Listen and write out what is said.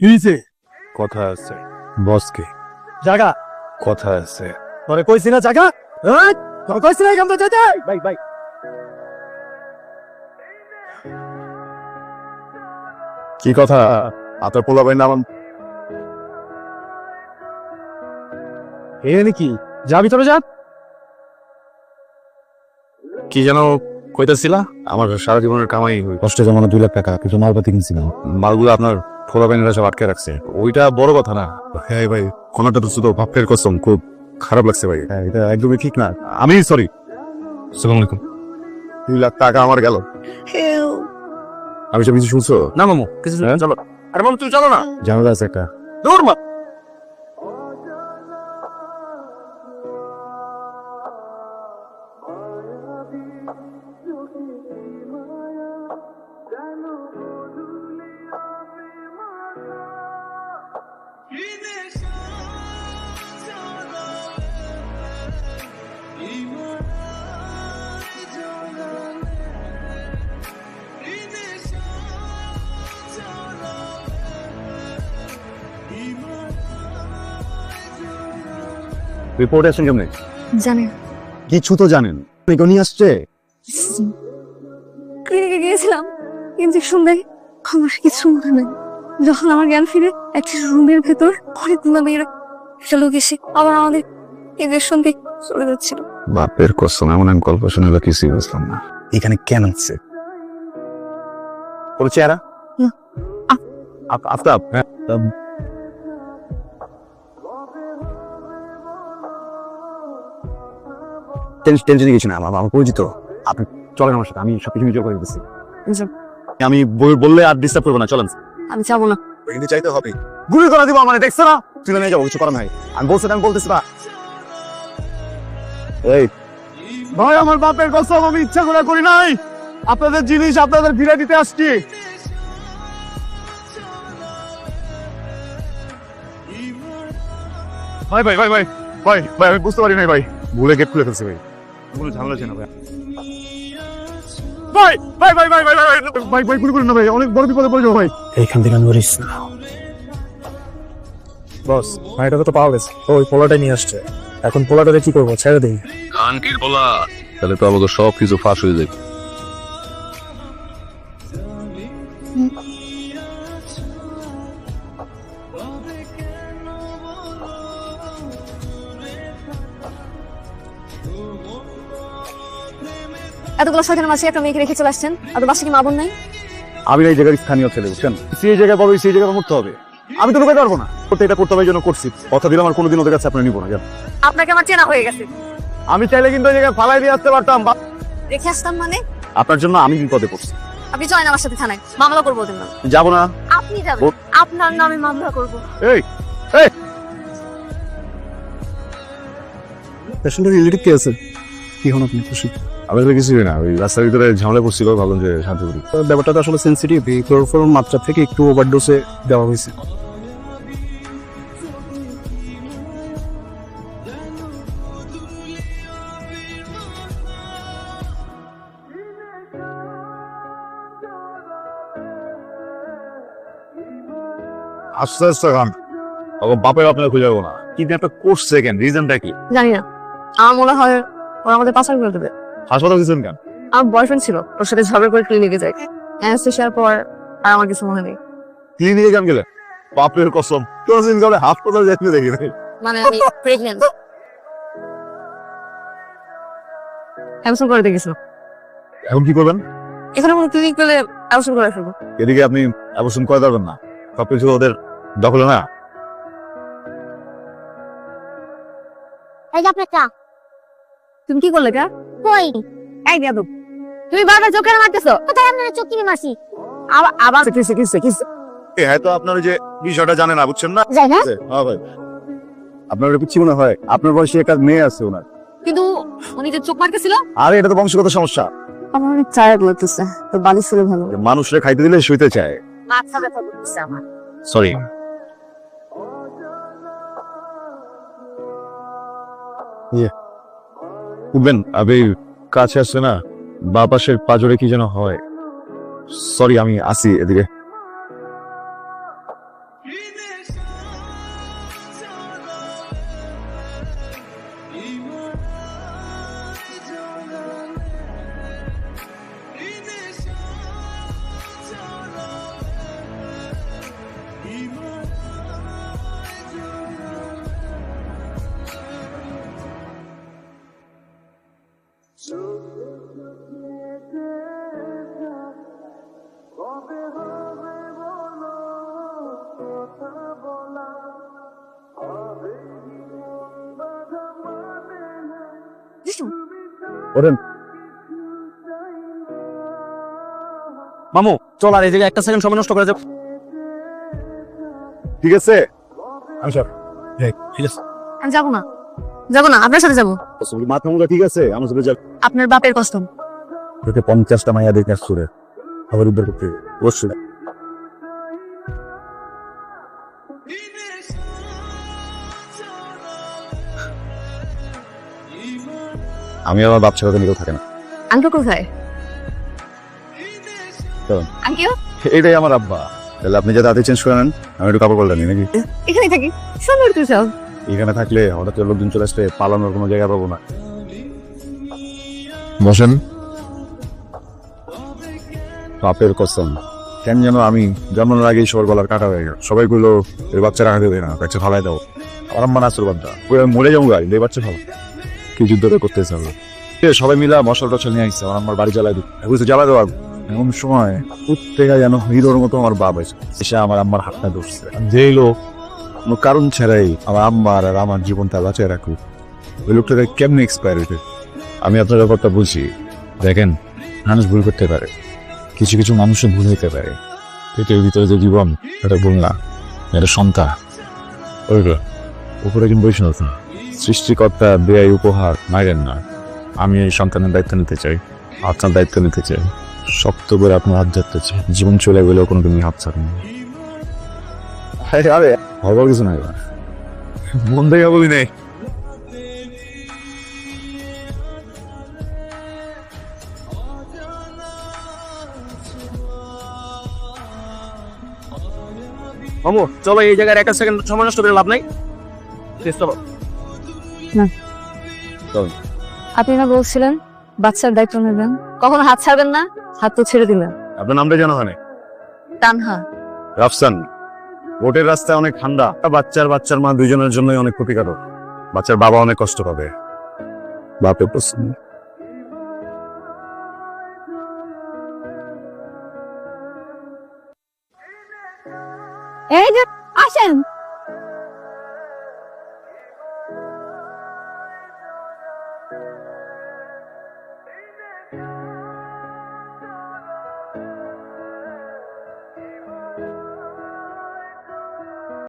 কি হইছে? কথা আছে বসকে, জায়গা কথা আছে। তোরে কইছি না জায়গা, তোর কইছি না এখান থেকে যেতে। ভাই ভাই কি কথা? আপনার পোলা ভাই নাম এ নাকি যাবি তোরে যা। কি যেন কইতাছিলা? আমার সারা জীবনের কামাই কষ্টে জমানো 2 লাখ টাকা, কিছু মালপাতি কিনছিলাম। মালগুলো আপনার পোলা ভাইনেরা সব আটকে রাখছে। ওইটা বড় কথা না। হ্যাঁ ভাই, কোনটা তো শুধু ভাবতের কসম, খুব খারাপ লাগছে ভাই। হ্যাঁ, এটা একদমই ঠিক না। আমি সরি। আসসালামু আলাইকুম। 2 লাখ টাকা আমার গেল। আমি সব কিছু শুনছো? না মামু কিছু চলো। আরে মামু তুই চলো না। জানালা আছে একটা। দূর মা। রিপোর্ট আসেন কেমনে? জানেন কিছু তো জানেন। নিয়ে আসছে। ক্লিনিকে গিয়েছিলাম, ইঞ্জেকশন দেয়, আমার কিছু মনে নেই। যখন আমার জ্ঞান ফিরে, একটা রুমের ভেতর অনেকগুলো মেয়েরা একটা লোক এসে আবার আমাদের ইঞ্জেকশন দিয়ে চলে যাচ্ছিল। বাপের কসম, এমন আমি গল্প শুনে কিছুই বুঝলাম না। এখানে কেন আছে? কোন চেহারা? না। আফতাব। হ্যাঁ, টেনশন কিছু না, আমার পরিচিত। আপনি চলেন আমার সাথে, আমি সবকিছু নিজে করে দিচ্ছি। আমি বললে আর ডিস্টার্ব করবো না, চলেন। আমি যাবো না। কিন্তু চাইতে হবে। গুলি করে দিব মানে, দেখছো না? তুলে নিয়ে যাবো, কিছু করার নাই। আমি বলতেছি না। এই ভাই আমার বাপের কসম, আমি ইচ্ছা করে করি নাই। আপনাদের জিনিস আপনাদের ফিরে দিতে আসছি। ভাই ভাই ভাই ভাই ভাই ভাই আমি বুঝতে পারি নাই ভাই, ভুলে গেট খুলে ফেলছি ভাই। কোনো ঝামেলা আছে না ভাই? ভাই ভাই ভাই ভাই ভাই ভাই ভাই ভাই গুলি করুন না ভাই, অনেক বড় বিপদে পড়ে যাবো ভাই। এইখান থেকে নড়িস না। বস, ভাইটাকে তো পাওয়া গেছে, ওই পোলাটা নিয়ে আসছে। এখন পোলাটাকে কি করবো, ছেড়ে দিই? কানকির বলা, তাহলে তো আমাকে সব কিছু ফাঁস হয়ে যাবে। এতগুলো শয়তানের মাঝে একটা মেয়েকে রেখে চলে আসছেন, আর বাসা কি মা বোন নাই? আমি এই জায়গার স্থানীয় ছেলে, বুঝছেন? সেই জায়গায় বলো, সেই জায়গায় মরতে হবে। আমি তো ঢুকাতে পারবো না। এটা করতে হবে, এই জন্য করছি। কথা দিলাম আর কোনোদিন ওদের কাছে আপনার নিবো না। জান, আপনাকে আমার চেনা হয়ে গেছে। আমি চাইলে কিন্তু ওই জায়গায় ফালাই দিয়ে আসতে পারতাম। রেখে আসতাম মানে? আপনার জন্য আমি বিপদে পড়ছি। আপনি জয়েন আমার সাথে থানায় মামলা করবো ওদের নামে। যাবো না। আপনি যাবেন, আপনার নামে মামলা করবো। এই এই পেশেন্টের রিলেটিভ কে আছে? কি হন আপনি খুশি? আমি তো কিছুই না, ওই রাস্তার ভিতরে ঝামেলা করছিল, ভাবলাম যে শান্তি করি। ব্যাপারটা তো আসলে সেন্সিটিভ, এই ক্লোরোফর্ম মাত্রা থেকে একটু ওভারডোজে দেওয়া হয়েছে। আস্তে আস্তে খান, তখন বাপের আপনার খুঁজে যাবো না। কিন্তু একটা করছে কেন, রিজনটা কি? জানি না, আমার মনে হয় ওরা আমাদের পাচার করে দেবে। হাসপাতাল দিচ্ছেন কেন? আমার বয়ফ্রেন্ড ছিল, ওর সাথে ঝগড়া করে ক্লিনিকে যাই। অ্যানেস্থেশিয়ার পর আর আমার কিছু মনে নেই। ক্লিনিকে কেন গেলে? বাপের কসম, কোনদিন গেলে হাসপাতাল যেতে দেখি নাই। মানে আমি প্রেগন্যান্ট। অ্যাবসেন্ট করে দিয়ে গেছিল। এখন কি করবেন? এখানে কোনো ক্লিনিক পেলে অ্যাবসেন্ট করে ফেলবো। এদিকে আপনি অবশ্য করে পারবেন না, সবকিছু ওদের দখলে না। এই যে আপনার চা। তুমি কি করলে কা? কই? এই দিয়া দাও। তুমি বারবার চোখে মারতেছো। কোথায় আপনার চোখ কিনে মাসি? আবার হ্যাঁ, তো আপনার ওই যে বিষয়টা জানেন না, বুঝছেন না? যাই না? হ্যাঁ ভাই, আপনার ওটা পিচ্ছি মনে হয়। আপনার বয়সে একটা মেয়ে আছে ওনার। কিন্তু উনি যে চোখ মারতেছিল। আরে এটা তো বংশগত সমস্যা। আমার অনেক টায়ার্ড লাগতেছে, তো বালিশ ছিল ভালো। মানুষরা খাইতে দিলে শুইতে চায়। মাথা ব্যথা করতেছে আমার। সরি। উঠবেন, আবে কাছে আসছে না, বা পাশের পাজরে কি যেন হয়। সরি, আমি আসি এদিকে। ওরেন মামু চল আর এই জায়গায় একটা সেকেন্ড সময় নষ্ট করে যাও। ঠিক আছে আমি সব ঠিক আছে আমি যাবো না, যাবো না, আপনার সাথে যাবো। মাথা মুখা ঠিক আছে আমার সাথে যাবে আপনার বাপের কসম। তোকে 50টা মাইয়াদের কাজ করে আবার উদ্ধার করতে অবশ্যই। আমি আমার বাপ ছাড়া তো নিকেও থাকে না। আঙ্কেল কোথায়? তো? আঙ্কেল এটাই আমার আব্বা। তাহলে আপনি যাতে চেঞ্জ করে নেন, আমি একটু কাপড় পাল্টানি নাকি? এখানে থাকি, সুন্দর তুই সব। এখানে থাকলে হঠাৎ করে লোকজন চলে আসলে পালানোর কোনো জায়গা পাবো না। বসেন। বাপের কসম, কেন যেন আমি জন্মানোর আগেই সবার গলার কাটা হয়ে গেল। সবাই কইলো এর বাচ্চা রাখা দেবে না, বাচ্চা ফালাই দাও। আমার আম্মা নাচুর বাচ্চা মরে যাবো গাই, এই বাচ্চা ভালো কি যুদ্ধটা করতেছে আমরা। সবাই মিলা মশল টশল নিয়ে আসছে, আমার আম্মার বাড়ি জ্বালাই দিই, বুঝতে জ্বালাই দেওয়া। এমন সময় প্রত্যেকা যেন হিরোর মতো আমার বাপ এসে আমার আম্মার হাতটা ধরছে। যেই লোক কোনো কারণ ছাড়াই আমার আম্মার আর আমার জীবনটা বাঁচিয়ে রাখুক, ওই লোকটাকে কেমনি এক্সপায়ার হইতে। আমি আপনার ব্যাপারটা বুঝি। দেখেন, মানুষ ভুল করতে পারে, কিছু কিছু মানুষের ভুল হইতে পারে। পেটের ভিতরে যে জীবন, এটা ভুল না, এটা সন্তান। ওই উপরে কিন্তু বৈষ্ণব না, সৃষ্টিকর্তা দেয় উপহার, মাইরেন না। আমি এই সন্তানের দায়িত্ব নিতে চাই, আপনার দায়িত্ব নিতে চাই, শক্ত করে আপনার হাত ধরতে চাই। জীবন চলে গেলেও কোনো তুমি হাত ছাড়েন না। আরে হবার কিছু নাই, মন থেকে বলি নেই। মামু চলো, এই জায়গায় একটা সেকেন্ড সময় নষ্ট করে লাভ নাই। চলো। আপনি না বলছিলেন বাচ্চার দায়িত্ব নেবেন, কখনো হাত ছাড়বেন না, হাত তো ছেড়ে দিলেন। আপনার নামটা জানা হয় না? তানহা। রাফসান। বোটের রাস্তায় অনেক ঠান্ডা, বাচ্চার মা দুইজনের জন্যই অনেক ক্ষতিকারক। বাচ্চার বাবা অনেক কষ্ট পাবে। বাপের প্রশ্ন। এই যে আসেন।